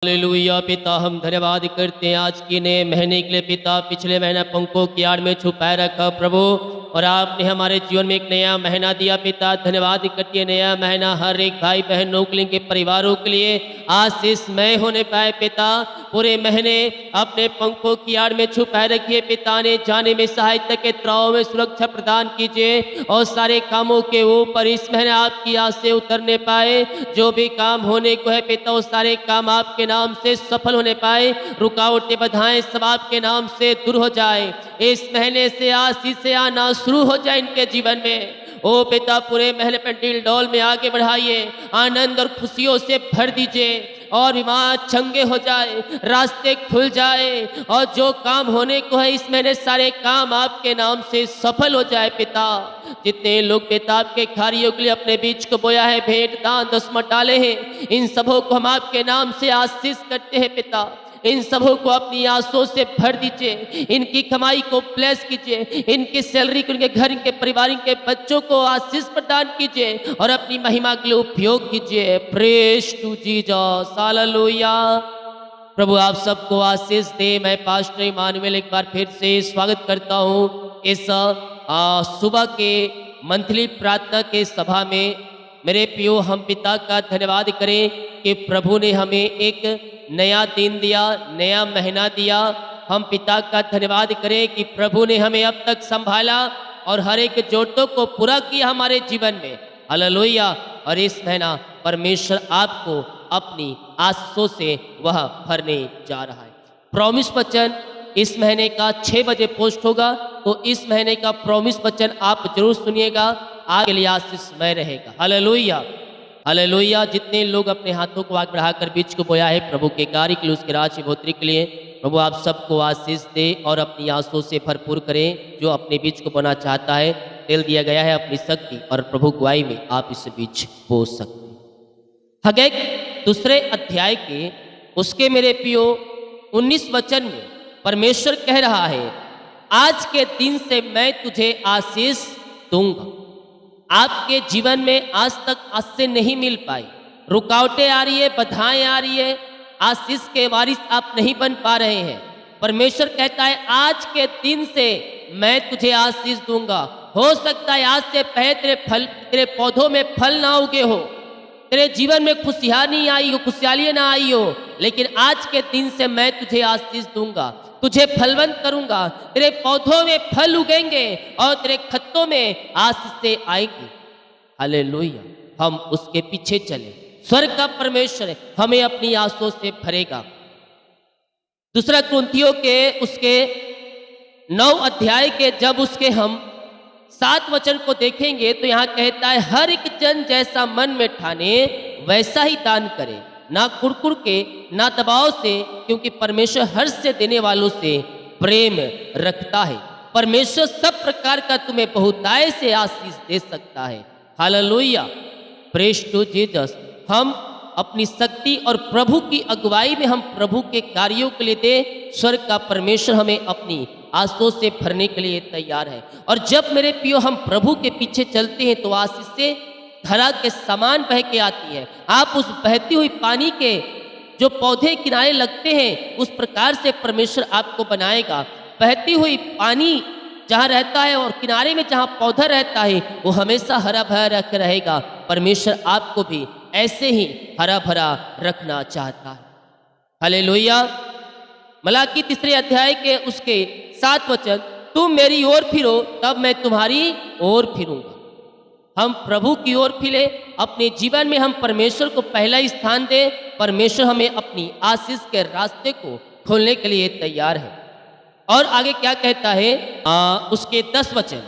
Hallelujah. पिता, हम धन्यवाद करते हैं आज के नए महीने के लिए। पिता, पिछले महीना पंखों की आड़ में छुपाए रखा प्रभु, और आपने हमारे जीवन में एक नया महीना दिया। पिता, धन्यवाद करते हैं, नया महीना हर एक भाई बहनों के लिए, के परिवारों के लिए आशीषमय होने पाए। पिता, पूरे महीने अपने पंखों की आड़ में छुपाए रखिए। पिता ने जाने में सहायता के त्राव में सुरक्षा प्रदान कीजिए, और सारे कामों के ऊपर इस महीने आपकी आस से उतरने पाए। जो भी काम होने को है पिता, वो सारे काम आपके नाम से सफल होने पाए। रुकावटें बाधाएं सब आपके नाम से दूर हो जाए। इस महीने से आशीष से आना शुरू हो जाए इनके जीवन में। ओ पिता, पूरे महीने पर डील डॉल में आगे बढ़ाइए, आनंद और खुशियों से भर दीजिए, और बीमार चंगे हो जाए, रास्ते खुल जाए, और जो काम होने को है इस महीने सारे काम आपके नाम से सफल हो जाए। पिता, जितने लोग पिता आपके कार्यों के लिए अपने बीच को बोया है, भेंट दान दसमत डाले हैं, इन सबों को हम आपके नाम से आशीष करते हैं। पिता, इन सबों को अपनी आंसुओं से भर दीजिए, इनकी कमाई को ब्लेस कीजिए, इनकी सैलरी को, इनके घर, इनके परिवार, इनके बच्चों को आशीष प्रदान कीजिए, और अपनी महिमा के लिए उपयोग कीजिए। Praise to Jesus, hallelujah. प्रभु आप सबको आशीष दे। मैं पास्टर इमानुएल एक बार फिर से स्वागत करता हूँ इस सुबह के मंथली प्रार्थना के सभा में। मेरे प्रियो, हम पिता का धन्यवाद करें कि प्रभु ने हमें एक नया दिन दिया, नया महीना दिया। हम पिता का धन्यवाद करें कि प्रभु ने हमें अब तक संभाला और हर एक जरूरतों को पूरा किया हमारे जीवन में। हालेलुया। और इस महीना परमेश्वर आपको अपनी आशीषों से वह भरने जा रहा है। प्रॉमिस वचन इस महीने का 6 बजे पोस्ट होगा, तो इस महीने का प्रॉमिस वचन आप जरूर सुनिएगा, आपके लिए आशीषमय रहेगा। Hallelujah, hallelujah. जितने लोग अपने हाथों को आगे बढ़ाकर बीच को बोया है प्रभु के कार्य के लिए, उसके राज की बढ़ोतरी के लिए, प्रभु आप सबको आशीष दे और अपनी आंसुओं से भरपूर करें। जो अपने बीच को बोना चाहता है, तेल दिया गया है अपनी शक्ति और प्रभु गुआई में आप इस बीच बो सकते हैं। हगै दूसरे अध्याय के उसके मेरे पियो 19 वचन में परमेश्वर कह रहा है, आज के दिन से मैं तुझे आशीष दूंगा। आपके जीवन में आज तक आशीष नहीं मिल पाई, रुकावटें आ रही है, बाधाएं आ रही है, आशीष के वारिस आप नहीं बन पा रहे हैं। परमेश्वर कहता है, आज के दिन से मैं तुझे आशीष दूंगा। हो सकता है आज से पहले तेरे पौधों में फल ना उगे हो, तेरे जीवन में खुशहाली आई हो, खुशहाली ना आई हो, लेकिन आज के दिन से मैं तुझे आशीष दूंगा, तुझे फलवंत करूंगा। तेरे पौधों में फल उगेंगे और तेरे खत्तों में आशीषें आएंगी। हालेलुया। हम उसके पीछे चले। स्वर्ग का परमेश्वर हमें अपनी आशीषों से भरेगा। दूसरा कुरिन्थियों के उसके 9 अध्याय के जब उसके हम 7 वचन को देखेंगे, तो यहाँ कहता है, हर एक जन जैसा मन में ठाने वैसा ही दान करे, ना कुड़कुड़ के, ना दबाव से, क्योंकि परमेश्वर हर्ष से देने वालों से प्रेम रखता है। परमेश्वर सब प्रकार का तुम्हें बहुतायत से आशीष दे सकता है। Hallelujah, praise to Jesus. हम अपनी शक्ति और प्रभु की अगुवाई में हम प्रभु के कार्यों के लिए दे। स्वर्ग का परमेश्वर हमें अपनी आशीषों से भरने के लिए तैयार है। और जब मेरे पियो हम प्रभु के पीछे चलते हैं, तो आशीष से धारा के समान बह के आती है। आप उस बहती हुई पानी के जो पौधे किनारे लगते हैं, उस प्रकार से परमेश्वर आपको बनाएगा। बहती हुई पानी जहाँ रहता है और किनारे में जहाँ पौधा रहता है, वो हमेशा हरा भरा रहेगा। परमेश्वर आपको भी ऐसे ही हरा भरा रखना चाहता है। हालेलुया। मलाकी 3 अध्याय के उसके 7 वचन, तुम मेरी ओर फिरो तब मैं तुम्हारी ओर फिरूंगा। हम प्रभु की ओर फिरे, अपने जीवन में हम परमेश्वर को पहला स्थान दें। परमेश्वर हमें अपनी आशीष के रास्ते को खोलने के लिए तैयार है। और आगे क्या कहता है उसके 10 वचन,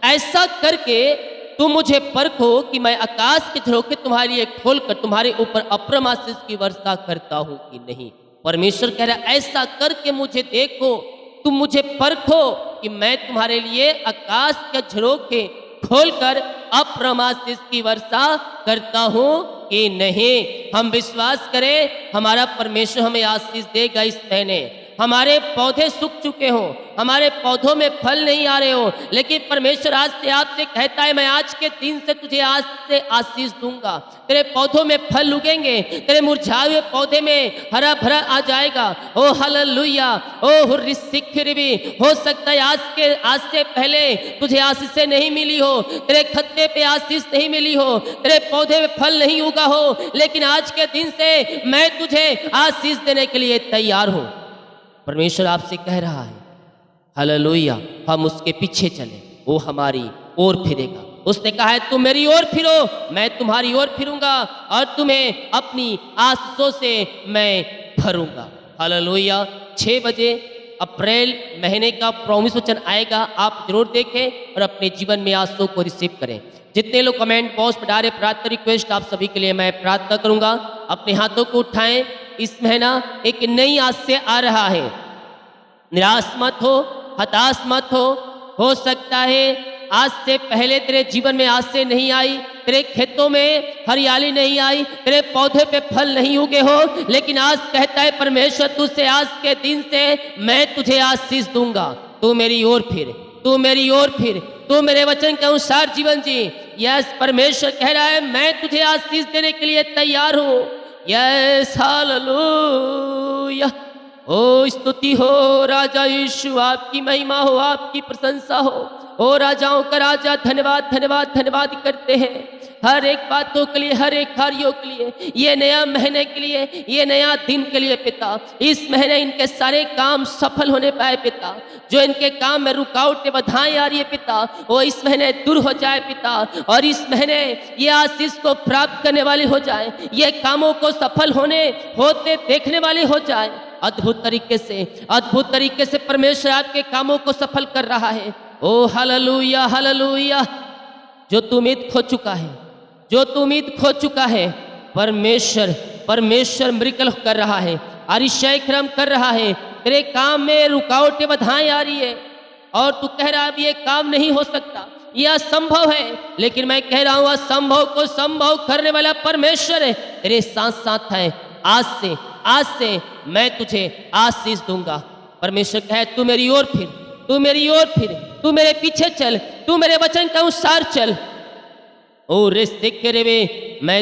ऐसा करके तुम मुझे परखो कि मैं आकाश के झरोखे तुम्हारे लिए खोलकर तुम्हारे ऊपर अप्रम आशीष की वर्षा करता हूं कि नहीं। परमेश्वर कह रहा है, ऐसा करके मुझे देखो, तुम मुझे परखो कि मैं तुम्हारे लिए आकाश के झरोखे खोलकर अप्रम आशीष की वर्षा करता हूं कि नहीं। हम विश्वास करें, हमारा परमेश्वर हमें आशीष देगा इस महीने। हमारे पौधे सूख चुके हों, हमारे पौधों में फल नहीं आ रहे हो, लेकिन परमेश्वर आज से आपसे कहता है मैं आज के दिन से तुझे आज से आशीष दूंगा। तेरे पौधों में फल उगेंगे, तेरे मुरझाए हुए पौधे में हरा भरा आ जाएगा। ओ हालेलुया, ओ हुर्रिसिखिरबी। हो सकता है आज से पहले तुझे आशीष नहीं मिली हो, तेरे खत्ते पे आशीष नहीं मिली हो, तेरे पौधे में फल नहीं उगा हो, लेकिन आज के दिन से मैं तुझे आशीष देने के लिए तैयार हूं। परमेश्वर आपसे कह रहा है हालेलुया, हम उसके पीछे चले, वो हमारी ओर फिरेगा। उसने कहा है तुम मेरी ओर फिरो, मैं तुम्हारी ओर फिरूंगा और तुम्हें अपनी आशीषों से मैं भरूंगा। हालेलुया। 6 बजे अप्रैल महीने का प्रॉमिस वचन आएगा, आप जरूर देखें और अपने जीवन में आशीषों को रिसीव करें। जितने लोग कमेंट बॉक्स में डाले प्रार्थना रिक्वेस्ट, आप सभी के लिए मैं प्रार्थना करूंगा। अपने हाथों को उठाएं। इस महीना एक नई आस से आ रहा है। निराश मत हो, हताश मत हो सकता है आज से पहले तेरे जीवन में आज से नहीं आई, तेरे खेतों में हरियाली नहीं आई, तेरे पौधे पे फल नहीं उगे हो, लेकिन आज कहता है परमेश्वर तुझसे आज के दिन से मैं तुझे आशीष दूंगा। तू मेरी ओर फिर, तू मेरी ओर फिर, तू मेरे वचन के अनुसार जीवन जी। यस, परमेश्वर कह रहा है मैं तुझे आशीष देने के लिए तैयार हूं। Yes, hallelujah. ओ स्तुति हो राजा यीशु, आपकी महिमा हो, आपकी प्रशंसा हो। ओ राजाओं का राजा, धन्यवाद धन्यवाद धन्यवाद करते हैं हर एक बातों के लिए, हर एक कार्यों के लिए, ये नया महीने के लिए, ये नया दिन के लिए पिता। इस महीने इनके सारे काम सफल होने पाए पिता। जो इनके काम में रुकावटें बाधाएं आ रही है पिता, वो इस महीने दूर हो जाए पिता। और इस महीने ये आशीष को प्राप्त करने वाले हो जाए, ये कामों को सफल होते देखने वाले हो जाए। अद्भुत तरीके से परमेश्वर आपके कामों को सफल कर रहा है। ओ हालेलुया हालेलुया। जो तू उम्मीद खो चुका है, जो तू उम्मीद खो चुका है, परमेश्वर मिरेकल कर रहा है, अतिशय क्रम कर रहा है। तेरे काम में रुकावटें बाधाएं आ रही है और तू कह रहा है अब ये काम नहीं हो सकता, यह असंभव है, लेकिन मैं कह रहा हूं असंभव को संभव करने वाला परमेश्वर है, तेरे साथ साथ है। आज से मैं तुझे आशीष दूंगा। परमेश्वर कहे तू मेरी ओर फिर, तू मेरी ओर फिर, तू मेरे पीछे चल, तू मेरे वचन के अनुसार चल। ओ रे मैं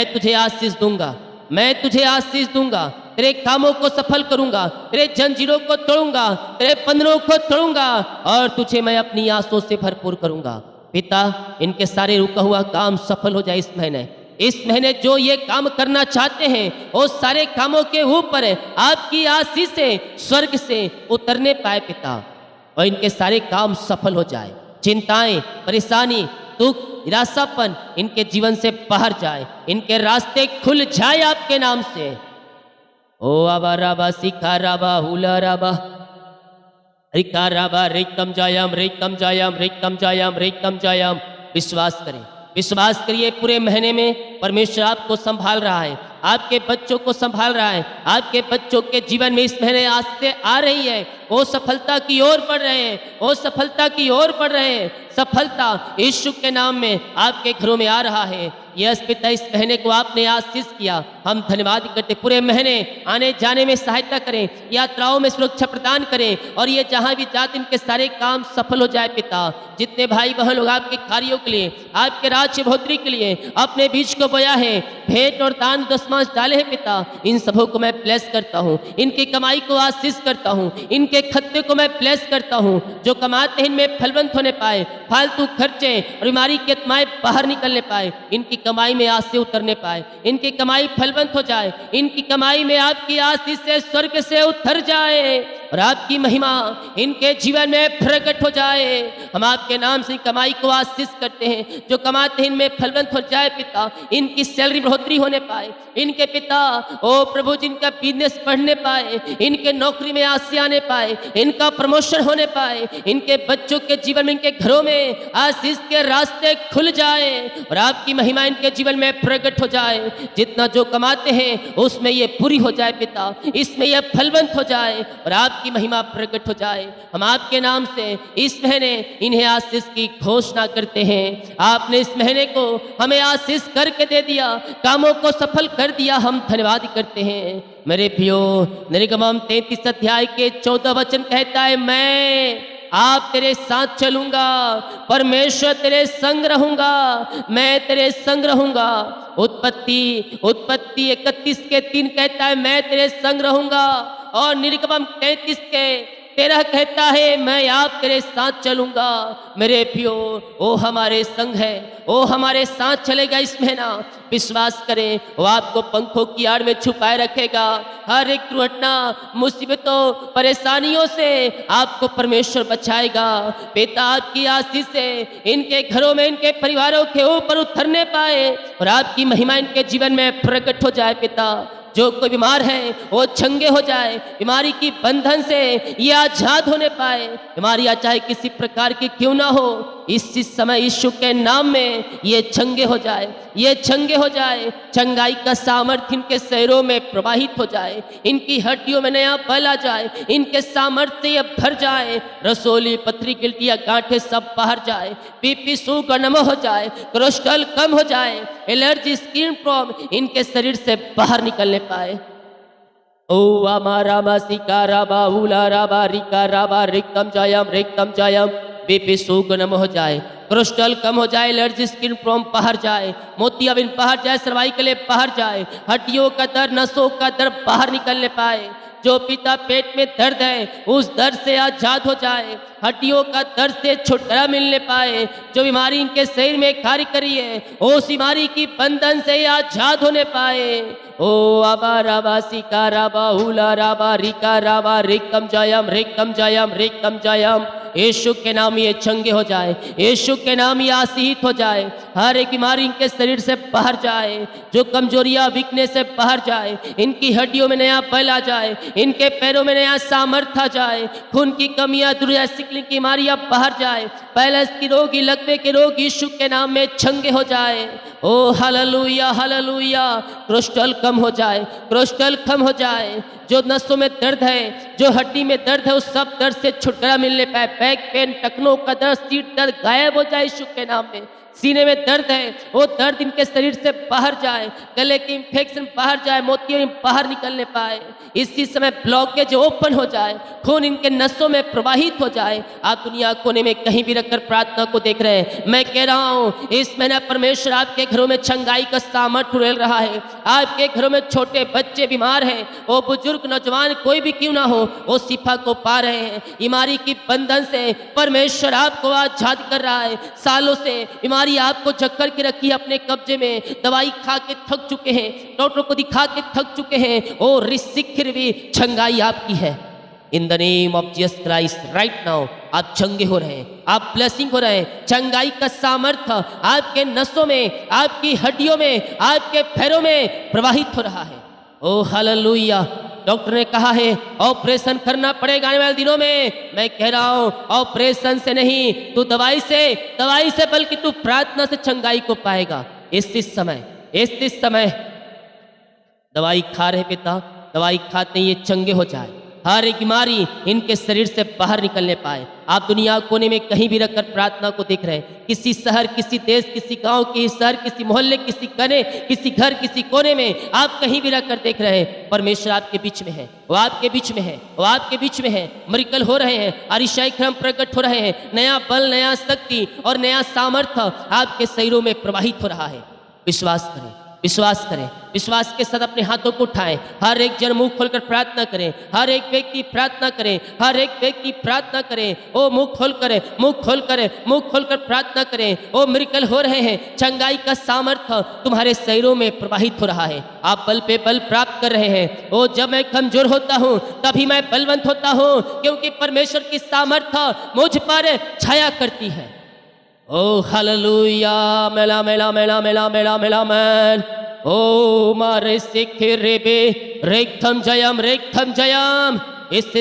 तुझे आशीष दूंगा, मैं तुझे आशीष दूंगा। तेरे कामों को सफल करूंगा, तेरे जंजीरों को तोड़ूंगा, तेरे बंधनों को तोड़ूंगा और तुझे मैं अपनी आशीषों से भरपूर करूंगा। पिता, इनके सारे रुका हुआ काम सफल हो जाए इस महीने जो ये काम करना चाहते हैं वो सारे कामों के ऊपर आपकी आशीष से स्वर्ग से उतरने पाए पिता, और इनके सारे काम सफल हो जाए। चिंताएं, परेशानी, दुख, निराशापन इनके जीवन से बाहर जाए, इनके रास्ते खुल जाए आपके नाम से। ओ आबा राबा सिखा राबा हुला राबा रिका राबा रेकम जायम रेकम जायम रेकम जायम रेकम जायम। विश्वास करिए पूरे महीने में परमेश्वर आपको संभाल रहा है, आपके बच्चों को संभाल रहा है। आपके बच्चों के जीवन में इस महीने आज से आ रही है, वो सफलता की ओर बढ़ रहे हैं, वो सफलता की ओर बढ़ रहे हैं। सफलता यीशु के नाम में आपके घरों में आ रहा है। यस पिता, इस महीने को आपने आशीष किया, हम धन्यवाद करते। पूरे महीने आने जाने में सहायता करें, यात्राओं में सुरक्षा प्रदान करें, और ये जहाँ भी जाते इनके सारे काम सफल हो जाए पिता। जितने भाई बहन लोग आपके कार्यों के लिए, आपके राज्य बढ़ोतरी के लिए अपने बीच को बोया है, भेंट और दान दशमांश डाले हैं पिता, इन सबों को मैं ब्लेस करता हूँ, इनकी कमाई को आशीष करता हूँ, इनके खत्ते को मैं ब्लेस करता हूँ। जो कमाते हैं इनमें फलवंत होने पाए, फालतू खर्चे और बीमारी के आत्माएं बाहर निकलने पाए, इनकी कमाई में आज से उतरने पाए, इनकी कमाई फलवंत हो जाए, इनकी कमाई में आपकी आशीष से स्वर्ग से उतर जाए और आपकी महिमा इनके जीवन में प्रकट हो जाए। हम आपके नाम से कमाई को आशीष करते हैं, जो कमाते हैं इनमें फलवंत हो जाए पिता, इनकी सैलरी बढ़ोतरी होने पाए, इनके पिता ओ प्रभु जिनका बिजनेस बढ़ने पाए, इनके नौकरी में आशीष आने पाए, इनका प्रमोशन होने पाए, इनके बच्चों के जीवन में, इनके घरों में आशीष के रास्ते खुल जाए और आपकी महिमा इनके जीवन में प्रकट हो जाए। जितना जो कमाते हैं उसमें ये पूरी हो जाए पिता, इसमें यह फलवंत हो जाए और आपकी महिमा प्रकट हो जाए। हम आपके नाम से इस महीने इन्हें आशीष की घोषणा करते हैं। आपने इस महीने को हमें आशीष करके दे दिया, कामों को सफल कर दिया, हम धन्यवाद करते हैं। मेरे प्रियो, निर्गमन 33 अध्याय के 14 वचन कहता है, मैं आप तेरे साथ चलूंगा, परमेश्वर तेरे संग रहूंगा, मैं तेरे संग रहूंगा। उत्पत्ति 31 के 3 कहता है, मैं तेरे संग रहूंगा। और निर्गमन 33 के 13 कहता है, मैं आप तेरे साथ चलूंगा। मेरे प्रियो, वो हमारे संग है, वो हमारे साथ चलेगा इस महीना। विश्वास करें, वो आपको पंखों की आड़ में छुपाए रखेगा। हर एक दुर्घटना, मुसीबतों, परेशानियों से आपको परमेश्वर बचाएगा। पिता आपकी आशीष से इनके घरों में, इनके परिवारों के ऊपर उतरने पाए और आपकी महिमा इनके जीवन में प्रकट हो जाए। पिता, जो कोई बीमार है वो चंगे हो जाए, बीमारी की बंधन से ये आजाद होने पाए। बीमारियां चाहे किसी प्रकार की क्यों ना हो, इस समय यीशु के नाम में ये चंगे हो जाए, ये चंगे हो जाए। चंगाई का सामर्थ्य इनके शरीरों में प्रवाहित हो जाए, इनकी हड्डियों में नया बल आ जाए, इनके सामर्थ्य ये भर जाए। रसोली, पथरी, गिल्टियां, गांठें सब बाहर जाए, बीपी, शुगर नम हो जाए, कोलेस्ट्रॉल कम हो जाए, एलर्जी, स्किन प्रॉब्लम इनके शरीर से बाहर निकलने पाए। ओ आमा रामा सिका राबा उला राबा रिका राबा रिक्तम जयम बीपी सुगनम हो जाए, कोलेस्ट्रॉल कम हो जाए, एलर्जी, स्किन प्रॉब्लम बाहर जाए, मोतियाबिंद बाहर जाए, सर्वाइकल बाहर जाए, हड्डियों का दर्द, नसों का दर्द बाहर निकलने पाए। जो पिता पेट में दर्द है उस दर्द से आजाद हो जाए, हड्डियों का दर्द से छुटकारा मिलने पाए। जो बीमारी इनके शरीर में कार्य करी है उस बीमारी की बंधन से आजाद होने पाए। ओ आबा राबा सिका राबा हुला राबा रिका राबा रिकम जयम। यीशु के नाम ये चंगे हो जाए, यीशु के नाम ये आशीष हो जाए। हर एक बीमारी इनके शरीर से बाहर जाए, जो कमजोरियां, वीकनेस से बाहर जाए, इनकी हड्डियों में नया बल आ जाए, इनके पैरों में नया सामर्थ्य आ जाए। खून की कमियां दूर जाए, सिकलिंग की बीमारियां बाहर जाए, पैलस की रोगी, लकवे के रोग यीशु के नाम में चंगे हो जाए। ओ हालेलुया हालेलुया। कोलेस्ट्रॉल कम हो जाए, कोलेस्ट्रॉल कम हो जाए। जो नसों में दर्द है, जो हड्डी में दर्द है, उस सब दर्द से छुटकारा मिलने पाए। बैक पेन, टखनों का दर्द, सीट दर्द गायब हो जाए यीशु के नाम में। सीने में दर्द है वो दर्द इनके शरीर से बाहर जाए, गले की इंफेक्शन बाहर जाए, मोतियां बाहर निकलने पाए। इसी समय ब्लॉकेज ओपन हो जाए, खून इनके नसों में प्रवाहित हो जाए। आप दुनिया कोने में कहीं भी रखकर प्रार्थना को देख रहे हैं, मैं कह रहा हूँ इस महीने परमेश्वर आपके घरों में चंगाई का सामर्थ्य उड़ेल रहा है। आपके घरों में छोटे बच्चे बीमार हैं, वो बुजुर्ग, नौजवान कोई भी क्यों ना हो, वो शिफा को पा रहे हैं। बीमारी की बंधन से परमेश्वर आपको आजाद कर रहा है। सालों से बीमारी आपको जकड़ के रखी है अपने कब्जे में, दवाई खा के थक चुके हैं, डॉक्टर को दिखा के थक चुके हैं, और रिसिखिर भी चंगाई आपकी है। In the name of Jesus Christ right now आप चंगे हो रहे हैं, आप ब्लेसिंग हो रहे हैं। चंगाई का सामर्थ्य आपके नसों में, आपकी हड्डियों में, आपके पैरों में प्रवाहित हो रहा है। ओ हालेलुया। डॉक्टर ने कहा है ऑपरेशन करना पड़ेगा आने वाले दिनों में। मैं कह रहा हूं ऑपरेशन से नहीं, तू दवाई से बल्कि तू प्रार्थना से चंगाई को पाएगा। इस समय दवाई खा रहे पिता, दवाई खाते ही ये चंगे हो जाए, हर एक बीमारी इनके शरीर से बाहर निकलने पाए। आप दुनिया कोने में कहीं भी रखकर प्रार्थना को देख रहे हैं, किसी शहर, किसी देश, किसी गांव, किसी शहर, किसी मोहल्ले, किसी गने, किसी घर, किसी कोने में आप कहीं भी रखकर देख रहे हैं, परमेश्वर आपके बीच में है, वो आपके बीच में है, वो आपके बीच में है। मिरेकल हो रहे हैं, अरिशाई क्रम प्रकट हो रहे हैं, नया बल, नया शक्ति और नया सामर्थ्य आपके शरीरों में प्रवाहित हो रहा है। विश्वास करें, विश्वास करें, विश्वास के साथ अपने हाथों को उठाएं। हर एक जन मुंह खोलकर प्रार्थना करें, हर एक व्यक्ति प्रार्थना करें, हर एक व्यक्ति प्रार्थना करें। ओ मुंह खोल कर, मुंह खोल कर, मुंह खोलकर प्रार्थना करें। ओ मिरेकल हो रहे हैं, चंगाई का सामर्थ्य तुम्हारे शरीरों में प्रवाहित हो रहा है। आप बल पे बल प्राप्त कर रहे हैं। ओ जब मैं कमजोर होता हूँ तभी मैं बलवंत होता हूँ, क्योंकि परमेश्वर की सामर्थ्य मुझ पर छाया करती है। ओ हालेलुया। मेला मेला मेला मेला मेला मेला मैन। ओ मारे सिखे रेबे रेखम जयम। इस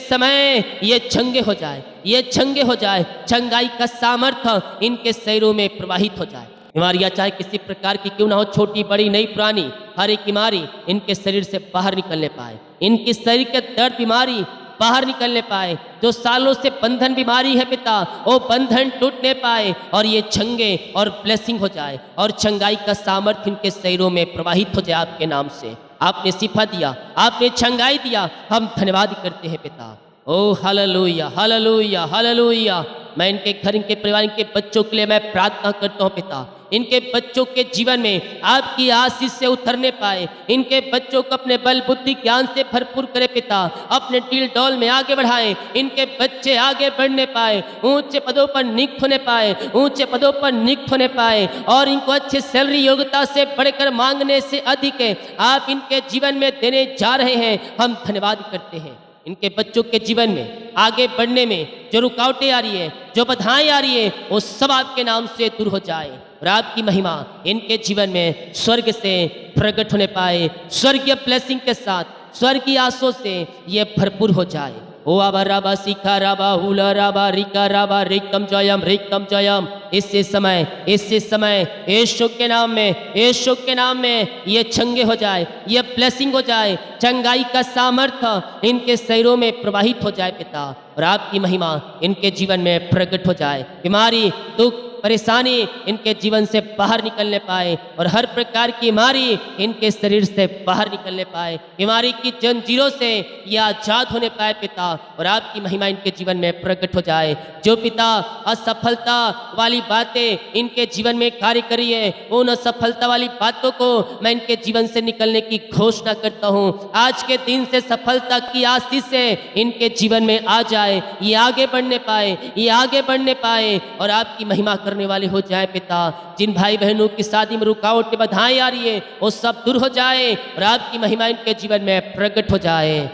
समय ये चंगे हो जाए, ये चंगे हो जाए। चंगाई का सामर्थ्य इनके शरीरों में प्रवाहित हो जाए। बीमारियां चाहे किसी प्रकार की क्यों ना हो, छोटी बड़ी नई पुरानी, हर एक बीमारी इनके शरीर से बाहर निकलने पाए। इनके शरीर के दर्द बीमारी बाहर निकलने पाए। जो सालों से बंधन बीमारी है पिता, वो बंधन टूटने पाए और ये चंगे और ब्लेसिंग हो जाए और चंगाई का सामर्थ्य इनके शरीरों में प्रवाहित हो जाए आपके नाम से। आपने शिफा दिया, आपने छंगाई दिया, हम धन्यवाद करते हैं पिता। ओ हालेलुया, हालेलुया, हालेलुया। मैं इनके घर, इनके परिवार, इनके बच्चों के लिए मैं प्रार्थना करता हूँ पिता, इनके बच्चों के जीवन में आपकी आशीष से उतरने पाए, इनके बच्चों को अपने बल बुद्धि ज्ञान से भरपूर करे पिता, अपने टील डौल में आगे बढ़ाएं, इनके बच्चे आगे बढ़ने पाए, ऊंचे पदों पर नियुक्त होने पाए, ऊंचे पदों पर नियुक्त होने पाए, और इनको अच्छी सैलरी योग्यता से बढ़कर मांगने से अधिक है आप इनके जीवन में देने जा रहे हैं। हम धन्यवाद करते हैं। इनके बच्चों के जीवन में आगे बढ़ने में जो रुकावटें आ रही है, जो बाधाएं आ रही है, वो सब आपके नाम से दूर हो जाए और आपकी महिमा इनके जीवन में स्वर्ग से प्रकट होने पाए, स्वर्गीय ब्लेसिंग के साथ, स्वर्गीय आशीषों से ये भरपूर हो जाए। ओ आबा राबा सिखा राबा हुला राबा रिका राबा रिकम जयम। इसी समय यीशु के नाम में, यीशु के नाम में ये चंगे हो जाए, ये ब्लेसिंग हो जाए, चंगाई का सामर्थ्य इनके शरीरों में प्रवाहित हो जाए पिता, और आपकी महिमा इनके जीवन में प्रकट हो जाए। बीमारी, दुख, परेशानी इनके जीवन से बाहर निकलने पाए, और हर प्रकार की बीमारी इनके शरीर से बाहर निकलने पाए, बीमारी की जंजीरों से ये आजाद होने पाए पिता, और आपकी महिमा इनके जीवन में प्रकट हो जाए। जो पिता असफलता वाली बातें इनके जीवन में कार्य करी है, उन असफलता वाली बातों को मैं इनके जीवन से निकलने की घोषणा करता हूँ। आज के दिन से सफलता की आशीष से इनके जीवन में आ जाए, ये आगे बढ़ने पाए, ये आगे बढ़ने पाए, और आपकी महिमा करने वाले हो जाए पिता। जिन भाई बहनों की शादी में रुकावट बाधाएं आ रही है, वो सब दूर हो जाए, और आपकी महिमा इनके जीवन में प्रकट हो जाए।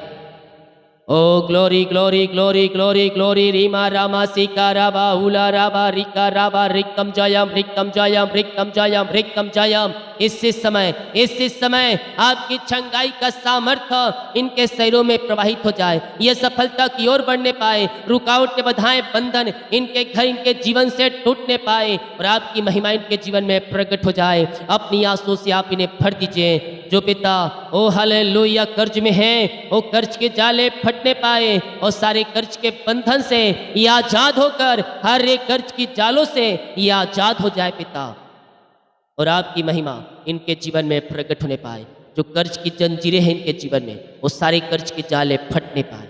Oh glory glory glory glory glory रीमा रामा सिका राबा हुला राबा रिका राबा रिकम जयम रिकम जयम रिकम जयम रिकम जयम। इसी समय आपकी छंगाई का सामर्थ्य इनके शरीरों में प्रवाहित हो जाए, ये सफलता की ओर बढ़ने पाए, रुकावट बाधाएं बंधन इनके घर, इनके जीवन से टूटने पाए, और आपकी महिमा इनके जीवन में प्रकट हो जाए। अपनी आंसुओं से आप इन्हें भर दीजिए। जो पिता ओ हालेलुया कर्ज में है, वो कर्ज के जाले फटने पाए, और सारे कर्ज के बंधन से ये आजाद होकर हर एक कर्ज की जालों से ये आजाद हो जाए पिता, और आपकी महिमा इनके जीवन में प्रकट होने पाए। जो कर्ज की जंजीरें हैं इनके जीवन में, वो सारे कर्ज के जाले फटने पाए,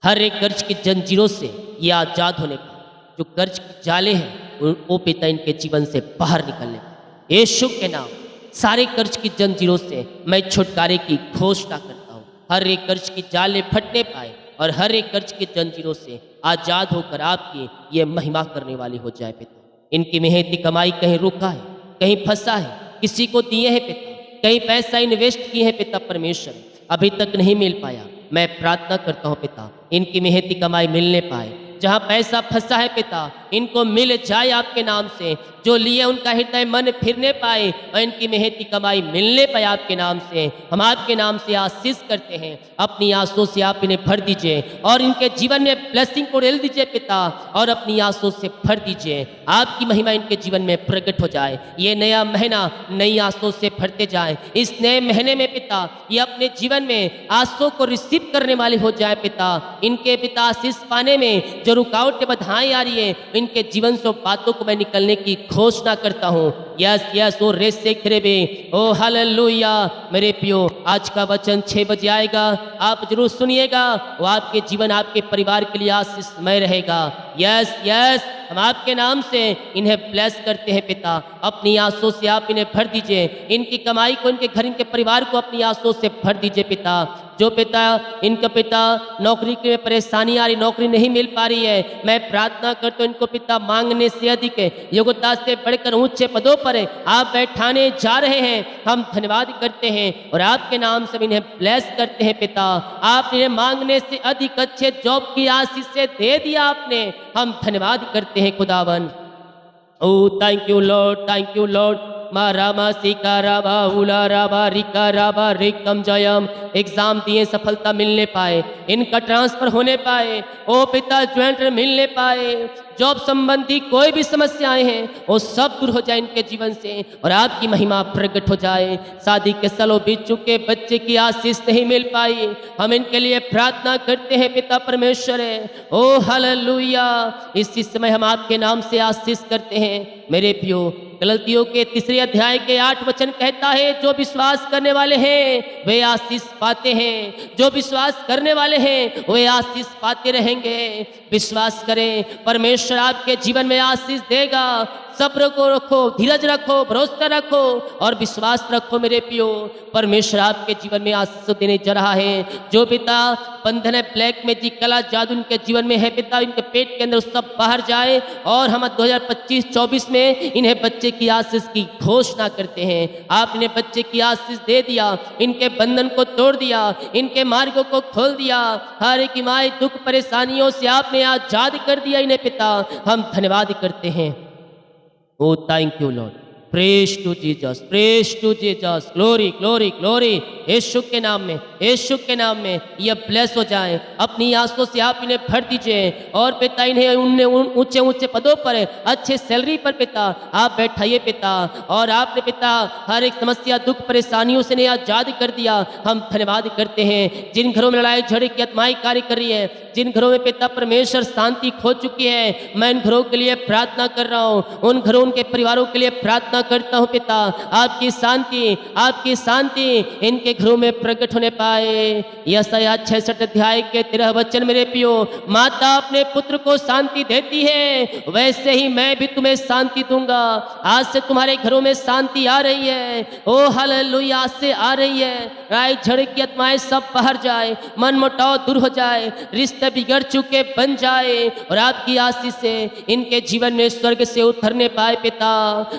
हर एक कर्ज की जंजीरों से ये आजाद होने पाए। जो कर्ज के जाले हैं वो पिता इनके जीवन से बाहर निकलने पाए। यीशु के नाम सारे कर्ज की जंजीरों से मैं छुटकारे की घोषणा करता हूँ। हर एक कर्ज की जाले फटने पाए, और हर एक कर्ज की जंजीरों से आजाद होकर आपकी ये महिमा करने वाली हो जाए पिता। इनकी मेहनती कमाई कहीं रुका है, कहीं फंसा है, किसी को दिए हैं पिता, कहीं पैसा इन्वेस्ट किए हैं पिता परमेश्वर, अभी तक नहीं मिल पाया। मैं प्रार्थना करता हूँ पिता, इनकी मेहनती कमाई मिलने पाए। जहाँ पैसा फंसा है पिता, इनको मिल जाए आपके नाम से। जो लिए उनका हृदय मन फिरने पाए, और इनकी मेहनती कमाई मिलने पाए आपके नाम से। हम आपके नाम से आशीष करते हैं। अपनी आंसुओं से आप इन्हें भर दीजिए, और इनके जीवन में ब्लेसिंग को रेल दीजिए पिता, और अपनी आंसुओं से भर दीजिए। आपकी महिमा इनके जीवन में प्रकट हो जाए। ये नया महीना नई आंसुओं से भरते जाए। इस नए महीने में पिता ये अपने जीवन में आंसुओं को रिसीव करने वाले हो जाए पिता। इनके पिता आशीष पाने में जो रुकावटें बाधाएं आ रही है, इनके जीवन से बातों को मैं निकलने की घोषणा करता हूँ। यस यस ओ रेस से खरेबे ओ हालेलुया। मेरे प्रियो, आज का वचन 6 बजे आएगा, आप जरूर सुनिएगा। वो आपके जीवन, आपके परिवार के लिए आशीषमय रहेगा। यस यस, हम आपके नाम से इन्हें ब्लेस करते हैं पिता। अपनी आंसुओं से आप इन्हें भर दीजिए। इनकी कमाई को, इनके घर, इनके परिवार को अपनी आंसुओं से भर दीजिए पिता। जो पिता, इनका पिता नौकरी की परेशानी आ रही, नौकरी नहीं मिल पा रही है, मैं प्रार्थना करता हूँ इनको पिता मांगने से अधिक योग्यता से बढ़कर ऊंचे पदों पर आप बैठाने जा रहे हैं। हम धन्यवाद करते हैं और आपके नाम से इन्हें ब्लेस करते हैं पिता। आप इन्हें मांगने से अधिक अच्छे जॉब की आशीष से दे दिया आपने। हम धन्यवाद करते हैं खुदावन। Oh thank you Lord, thank you Lord. मा रामा सिका राबा उला राबा रिका राबा रिकम जयम। एग्जाम दिए, सफलता मिलने पाए, इनका ट्रांसफर होने पाए, ओ पिता ज्वाइंट मिलने पाए। जॉब संबंधी कोई भी समस्याएं हैं वो सब दूर हो जाए इनके जीवन से, और आपकी महिमा प्रकट हो जाए। शादी के सालों बीत चुके, बच्चे की आशीष नहीं मिल पाई, हम इनके लिए प्रार्थना करते हैं पिता परमेश्वर ओ हालेलुया। इसी समय हम आपके नाम से आशीष करते हैं। मेरे प्रियो, गलतियों के 3 अध्याय के 8 वचन कहता है, जो विश्वास करने वाले हैं वे आशीष पाते हैं, जो विश्वास करने वाले हैं वे आशीष पाते रहेंगे। विश्वास करें, परमेश्वर आपके जीवन में आशीष देगा। सब्र को रखो, धीरज रखो, भरोसा रखो और विश्वास रखो मेरे पियो। परमेश्वर आपके जीवन में आशीष देने जा रहा है। जो पिता बंधन है, ब्लैक मैजिक, कला जादू इनके जीवन में है पिता, इनके पेट के अंदर सब बाहर जाए और हम 2025-24 में इन्हें बच्चे की आशीष की घोषणा करते हैं। आपने बच्चे की आशीष दे दिया, इनके बंधन को तोड़ दिया, इनके मार्गों को खोल दिया, हर एक माए दुख परेशानियों से आपने आजाद कर दिया इन्हें पिता। हम धन्यवाद करते हैं। Oh, thank you, Lord. Praise to Jesus. Praise to Jesus. Glory, glory, glory. यीशु के नाम में, यीशु के नाम में ये ब्लेस हो जाए। अपनी आंसुओं से आप इन्हें भर दीजिए और पिता इन्हें उनने ऊंचे ऊंचे पदों पर, अच्छे सैलरी पर पिता आप बैठाइए पिता। और आपने पिता हर एक समस्या, दुख, परेशानियों से इन्हें आजाद कर दिया। हम धन्यवाद करते हैं। जिन घरों में लड़ाई झगड़े की आत्माएं कार्य कर रही है, जिन घरों में पिता परमेश्वर शांति खो चुकी है, मैं इन घरों के लिए प्रार्थना कर रहा हूँ। उन घरों, उनके परिवारों के लिए प्रार्थना करता हूँ पिता। आपकी शांति, आपकी शांति इनके घरों में प्रकट होने पाए। यशायाह 66 अध्याय के 13 वचन मेरे पियो, माता अपने पुत्र को शांति देती है, वैसे ही मैं भी तुम्हें शांति दूंगा। आज से तुम्हारे घरों में शांति आ रही है। ओ हालेलुया, आज से आ रही है। लड़ाई झगड़े की आत्माएं सब बाहर जाए, मन मुटाव दूर हो जाए, रिश्ते बिगड़ चुके बन जाए और आपकी आशीष से इनके जीवन में स्वर्ग से उतरने पाए पिता।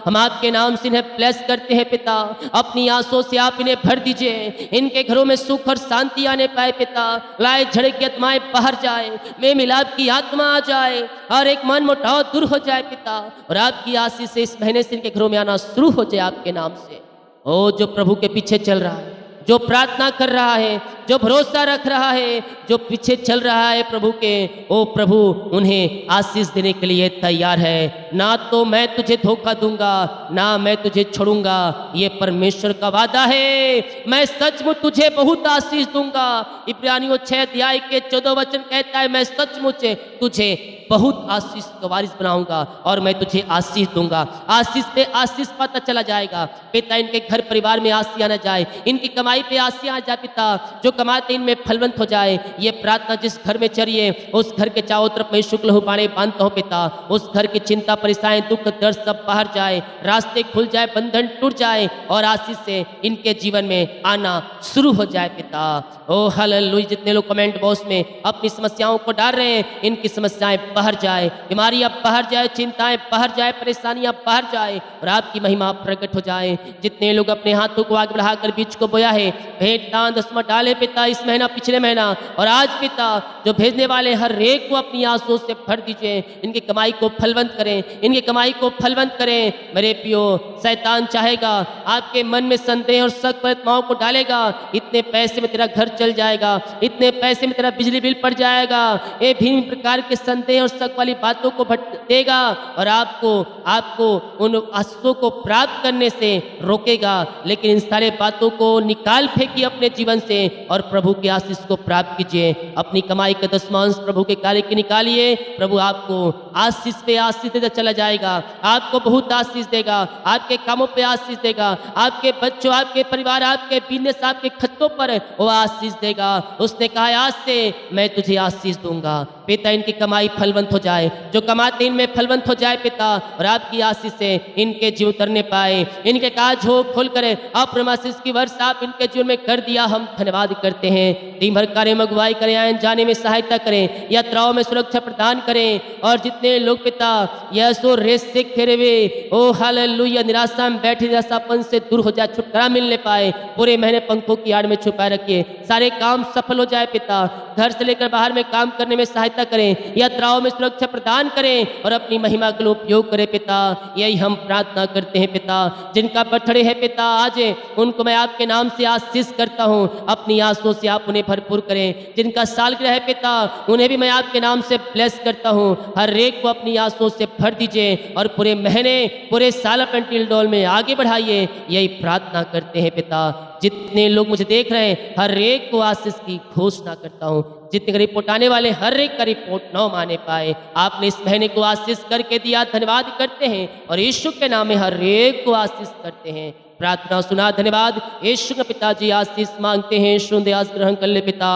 हम आपके नाम से इन्हें ब्लेस करते हैं पिता। अपनी आंसुओं से आप इन्हें भर दीजिए, इनके घरों में सुख और शांति आने पाए पिता। लड़ाई झगड़े की आत्माएं बाहर जाए, मेल मिलाप की आत्मा आ जाए और एक मन मुटाव दूर हो जाए पिता। और आपकी आशीष से इस महीने से इनके घरों में आना शुरू हो जाए आपके नाम से। ओ जो प्रभु के पीछे चल रहा है, जो प्रार्थना कर रहा है, जो भरोसा रख रहा है, जो पीछे चल रहा है प्रभु के, ओ प्रभु उन्हें आशीष देने के लिए तैयार है। ना तो मैं तुझे धोखा दूंगा, ना मैं तुझे छोड़ूंगा, ये परमेश्वर का वादा है। मैं सचमुच तुझे बहुत आशीष दूंगा। इब्रानियों 6 अध्याय के 14 वचन कहता है, मैं सचमुच तुझे बहुत आशीष का वारिस बनाऊंगा और मैं तुझे आशीष दूंगा। आशीष पे आशीष पाता चला जाएगा पिता। इनके घर परिवार में आशीष आना जाए, इनकी कमाई पे आशीष आ जाए पिता। जो कमाते इनमें फलवंत हो जाए। ये प्रार्थना जिस घर में चलिए, उस घर के चारों तरफ मैं शुक्ल हूँ बाणे बांधता हूँ पिता। उस घर की चिंता, परेशानी, दुख, दर्द सब बाहर जाए, रास्ते खुल जाए, बंधन टूट जाए और आशीष से इनके जीवन में आना शुरू हो जाए पिता। ओ हालेलुया। जितने लोग कमेंट बॉक्स में अपनी समस्याओं को डाल रहे हैं, इनकी समस्याएं बाहर जाए, बीमारियां बाहर जाए, चिंताएं बाहर जाए, परेशानियां बाहर जाए और आपकी महिमा प्रकट हो जाए। जितने लोग अपने हाथों को आगे बढ़ाकर बीज को बोया है, भेंट दान दसवां डाले पिता, इस महीना, पिछले महीना और आज पिता, जो भेजने वाले हर एक को अपनी आंसुओं से भर दीजिए। इनकी कमाई को फलवंत करें, इनकी कमाई को फलवंत करें मेरे पियो। शैतान चाहेगा आपके मन में संदेह और शक आत्माओं को डालेगा, इतने पैसे में तेरा घर चल जाएगा, इतने पैसे में तेरा बिजली बिल पड़ जाएगा, ये भिन्न प्रकार के संदेह और शक वाली बातों को देगा और आपको उन आशीषों को प्राप्त करने से रोकेगा। लेकिन इन सारे बातों को निकाल फेंकिए अपने जीवन से और प्रभु की आशीष को प्राप्त कीजिए। अपनी कमाई का 10वां अंश प्रभु के कार्य की निकालिए। प्रभु आपको आशीष पे आशीष देता चला जाएगा, आपको बहुत आशीष देगा, आपके कामों पे आशीष देगा, आपके बच्चों, आपके परिवार, आपके बिजनेस, आपके खतों पर वो आशीष देगा। उसने कहा आज से मैं तुझे आशीष दूंगा। पिता इनकी कमाई फलवंत हो जाए, जो कमाते इनमें फलवंत हो जाए पिता और आपकी आशीष से इनके जीव उतरने पाए। इनके काज हो खोल करे अपने आशीष की वर्षा आप इनके जीवन में कर दिया। हम धन्यवाद करते हैं। दिन भर कार्य में अगुवाई करें, आने जाने में सहायता करें, यात्राओं में सुरक्षा प्रदान करें और जितने लोग पिता यीशु रेस से खेरे हुए, ओ हालेलुया, निराशा में बैठे निराशापन से दूर हो जाए, छुटकारा मिलने पाए। पूरे महीने पंखों की आड़ में छुपाए रखिए, सारे काम सफल हो जाए पिता। घर से लेकर बाहर में काम करने में सहायता करें, यात्राओं में सुरक्षा प्रदान करें और अपनी महिमा के लिए उपयोग करें पिता। यही हम प्रार्थना करते हैं पिता। जिनका बर्थडे है पिता आज, उनको मैं आपके नाम से आशीष करता हूँ। अपनी आंसुओं से आप उन्हें भरपूर करें। जिनका सालगिरह है पिता, उन्हें भी मैं आपके नाम से ब्लेस करता हूँ। हर एक को अपनी आंसुओं से भर दीजिए और पूरे महीने, पूरे साल अपने टिलडोल में आगे बढ़ाइए। यही प्रार्थना करते हैं पिता। जितने लोग मुझे देख रहे हैं हर एक को आशीष की घोषणा करता हूँ। जितने का रिपोर्ट आने वाले हर एक का रिपोर्ट न माने पाए। आपने इस महीने को आशीष करके दिया, धन्यवाद करते हैं और यीशु के नाम में हर एक को आशीष करते हैं। प्रार्थना सुना, धन्यवाद। यीशु के पिताजी आशीष मांगते हैं, सुन आस ग्रहण कर ले पिता,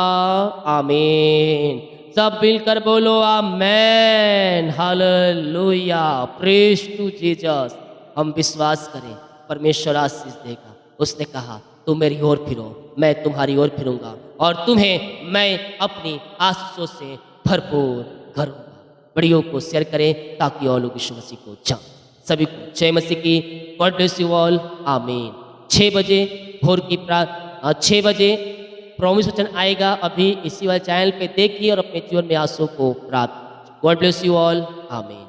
आमीन। सब मिलकर बोलो आमेन, हालेलुया, प्रेज टू जीसस। हम विश्वास करें परमेश्वर आशीष देगा। उसने कहा तुम मेरी ओर फिरो, मैं तुम्हारी ओर फिरूंगा और तुम्हें मैं अपनी आशीषों से भरपूर करूंगा। वीडियो को शेयर करें ताकि और लोग यीशु मसीह को जानें। सभी को जय मसीह की। गॉड ब्लेस यू ऑल, आमीन। 6 बजे भोर की 6 बजे प्रॉमिस वचन आएगा। अभी इसी वाले चैनल पे देखिए और अपने जीवन में आंसू को प्राप्त। गॉड ब्लेस यू ऑल, आमीन।